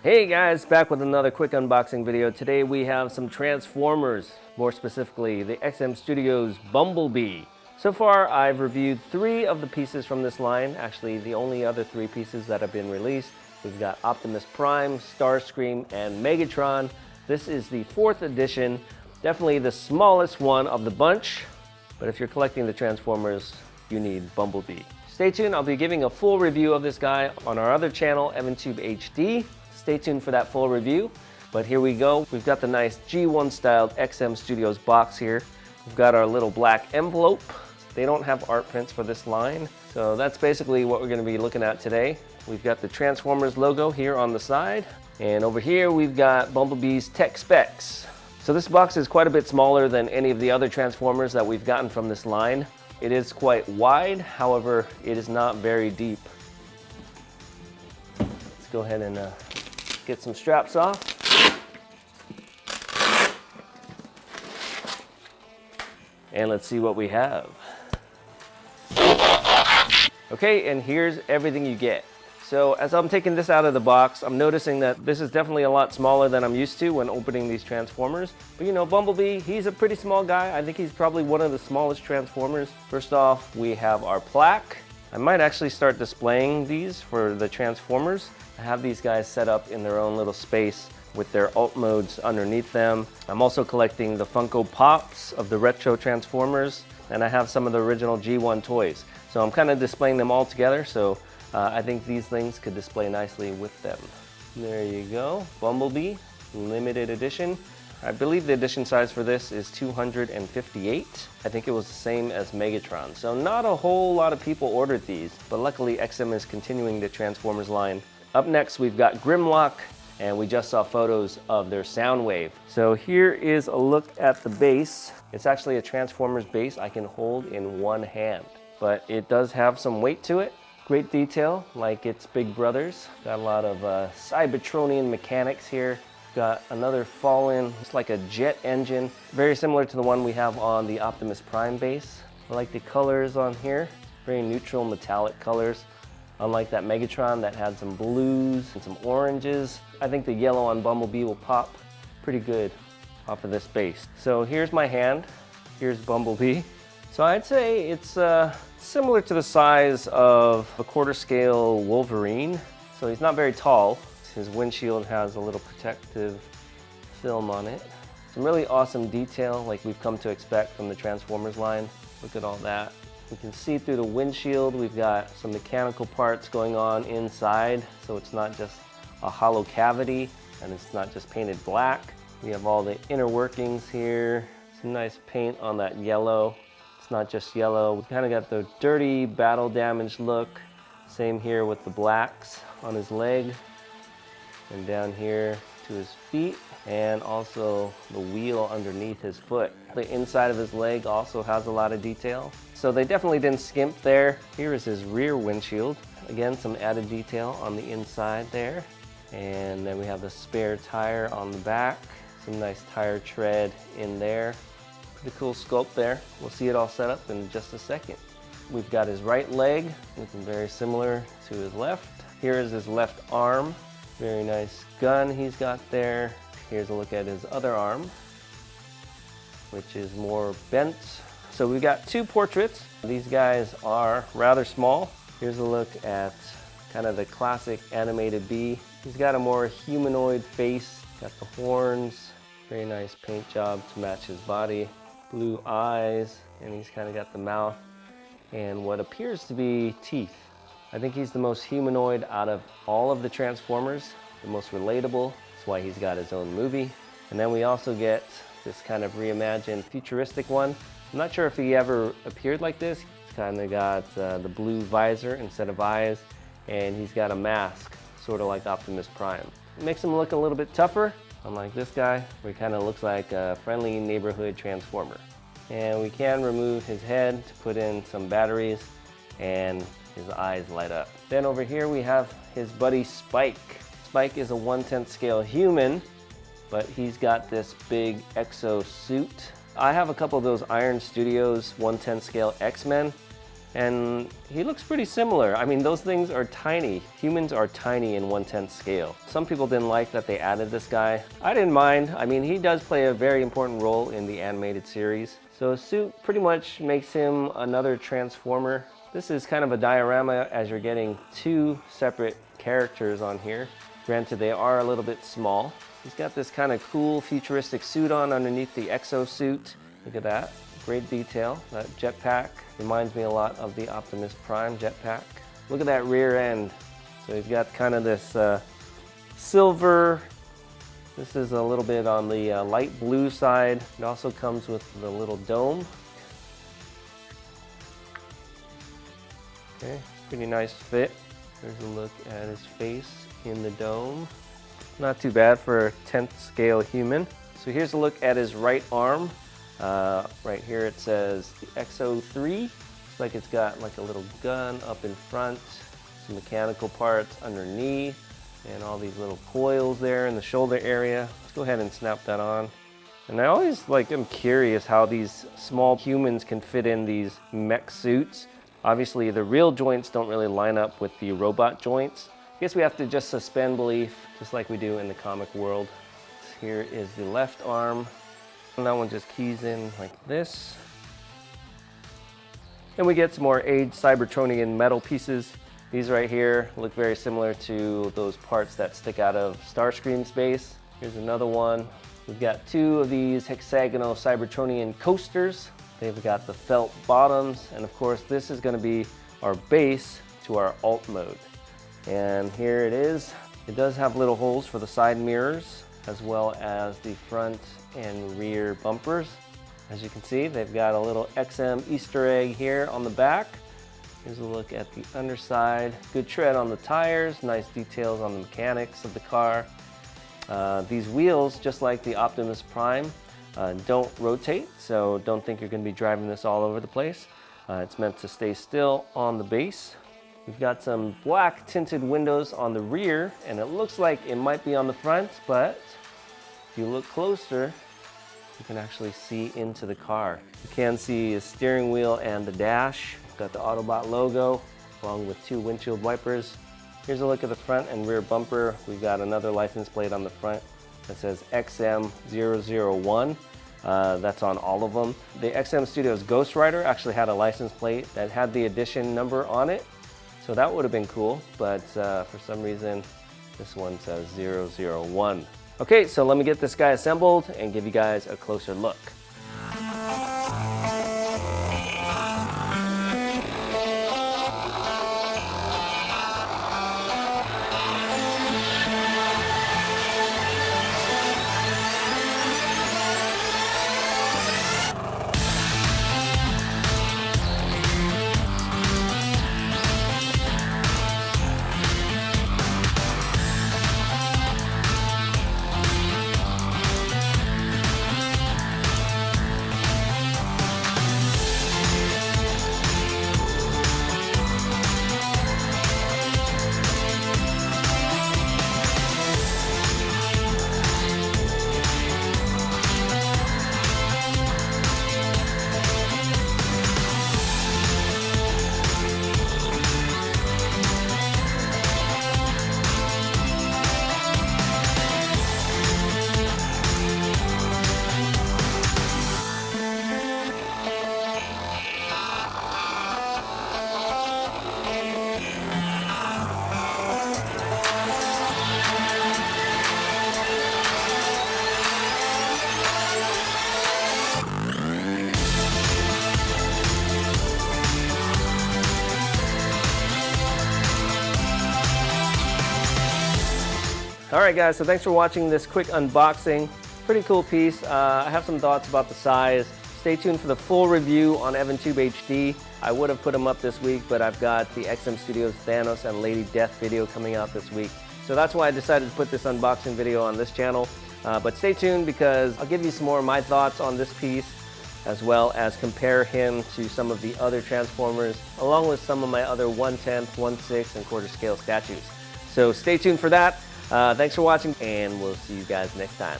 Hey guys, back with another quick unboxing video. Today we have some Transformers, more specifically the XM Studios Bumblebee. So far I've reviewed 3 of the pieces from this line, actually the only other 3 pieces that have been released. We've got Optimus Prime, Starscream, and Megatron. This is the 4th edition, definitely the smallest one of the bunch, but if you're collecting the Transformers, you need Bumblebee. Stay tuned, I'll be giving a full review of this guy on our other channel, EvanTube HD. Stay tuned for that full review. But here we go. We've got the nice G1 styled XM Studios box here. We've got our little black envelope. They don't have art prints for this line. So that's basically what we're gonna be looking at today. We've got the Transformers logo here on the side. And over here, we've got Bumblebee's tech specs. So this box is quite a bit smaller than any of the other Transformers that we've gotten from this line. It is quite wide, however, it is not very deep. Let's go ahead and get some straps off. And let's see what we have. Okay, and here's everything you get. So as I'm taking this out of the box, I'm noticing that this is definitely a lot smaller than I'm used to when opening these Transformers. But you know, Bumblebee, he's a pretty small guy. I think he's probably one of the smallest Transformers. First off, we have our plaque. I might actually start displaying these for the Transformers. I have these guys set up in their own little space with their alt modes underneath them. I'm also collecting the Funko Pops of the retro Transformers, and I have some of the original G1 toys. So I'm kind of displaying them all together, so I think these things could display nicely with them. There you go, Bumblebee, limited edition. I believe the edition size for this is 258. I think it was the same as Megatron. So not a whole lot of people ordered these, but luckily XM is continuing the Transformers line. Up next, we've got Grimlock, and we just saw photos of their Soundwave. So here is a look at the base. It's actually a Transformers base I can hold in one hand, but it does have some weight to it. Great detail, like its big brothers. Got a lot of Cybertronian mechanics here. Got another Fallen, it's like a jet engine, very similar to the one we have on the Optimus Prime base. I like the colors on here, very neutral metallic colors. Unlike that Megatron that had some blues and some oranges, I think the yellow on Bumblebee will pop pretty good off of this base. So here's my hand, here's Bumblebee. So I'd say it's similar to the size of a quarter scale Wolverine. So he's not very tall. His windshield has a little protective film on it. Some really awesome detail like we've come to expect from the Transformers line. Look at all that. You can see through the windshield, we've got some mechanical parts going on inside, so it's not just a hollow cavity, and it's not just painted black. We have all the inner workings here, some nice paint on that yellow. It's not just yellow. We've kind of got the dirty, battle damaged look. Same here with the blacks on his leg, and down here to his feet, and also the wheel underneath his foot. The inside of his leg also has a lot of detail. So they definitely didn't skimp there. Here is his rear windshield. Again, some added detail on the inside there. And then we have the spare tire on the back. Some nice tire tread in there. Pretty cool sculpt there. We'll see it all set up in just a second. We've got his right leg, looking very similar to his left. Here is his left arm. Very nice gun he's got there. Here's a look at his other arm, which is more bent. So we've got 2 portraits. These guys are rather small. Here's a look at kind of the classic animated bee. He's got a more humanoid face, got the horns, very nice paint job to match his body, blue eyes, and he's kind of got the mouth and what appears to be teeth. I think he's the most humanoid out of all of the Transformers, the most relatable. That's why he's got his own movie. And then we also get this kind of reimagined futuristic one. I'm not sure if he ever appeared like this. He's kind of got the blue visor instead of eyes, and he's got a mask, sort of like Optimus Prime. It makes him look a little bit tougher, unlike this guy, where he kind of looks like a friendly neighborhood Transformer. And we can remove his head to put in some batteries, and his eyes light up. Then over here we have his buddy Spike. Spike is a 1/10 scale human, but he's got this big exo suit. I have a couple of those Iron Studios 1/10 scale X-Men, And he looks pretty similar. I mean, those things are tiny. Humans are tiny in 1/10 scale. Some people didn't like that they added this guy. I didn't mind. I mean, he does play a very important role in the animated series. So suit pretty much makes him another Transformer. This is kind of a diorama as you're getting two separate characters on here. Granted, they are a little bit small. He's got this kind of cool futuristic suit on underneath the exosuit. Look at that. Great detail. That jetpack reminds me a lot of the Optimus Prime jetpack. Look at that rear end. So he's got kind of this silver. This is a little bit on the light blue side. It also comes with the little dome. Okay, pretty nice fit. There's a look at his face in the dome. Not too bad for a 10th scale human. So here's a look at his right arm. Right here it says the XO3. Looks like it's got like a little gun up in front, some mechanical parts underneath, and all these little coils there in the shoulder area. Let's go ahead and snap that on. And I always am curious how these small humans can fit in these mech suits. Obviously the real joints don't really line up with the robot joints. I guess we have to just suspend belief, just like we do in the comic world. Here is the left arm. And that one just keys in like this. Then we get some more aged Cybertronian metal pieces. These right here look very similar to those parts that stick out of Starscream's base. Here's another one. We've got two of these hexagonal Cybertronian coasters. They've got the felt bottoms, and of course this is going to be our base to our alt mode. And here it is. It does have little holes for the side mirrors, as well as the front and rear bumpers. As you can see, they've got a little XM Easter egg here on the back. Here's a look at the underside. Good tread on the tires, nice details on the mechanics of the car. These wheels, just like the Optimus Prime, don't rotate, so don't think you're going to be driving this all over the place. It's meant to stay still on the base. We've got some black tinted windows on the rear, and it looks like it might be on the front, but if you look closer, you can actually see into the car. You can see a steering wheel and the dash. Got the Autobot logo, along with two windshield wipers. Here's a look at the front and rear bumper. We've got another license plate on the front that says XM001. That's on all of them. The XM Studios Ghost Rider actually had a license plate that had the edition number on it. So that would have been cool, but for some reason, this one says 001. Okay, so let me get this guy assembled and give you guys a closer look. Alright guys, so thanks for watching this quick unboxing. Pretty cool piece. I have some thoughts about the size. Stay tuned for the full review on EvanTube HD. I would have put them up this week, but I've got the XM Studios Thanos and Lady Death video coming out this week. So that's why I decided to put this unboxing video on this channel. But stay tuned because I'll give you some more of my thoughts on this piece, as well as compare him to some of the other Transformers, along with some of my other 1/10, 1/6, and quarter scale statues. So stay tuned for that. Thanks for watching, and we'll see you guys next time.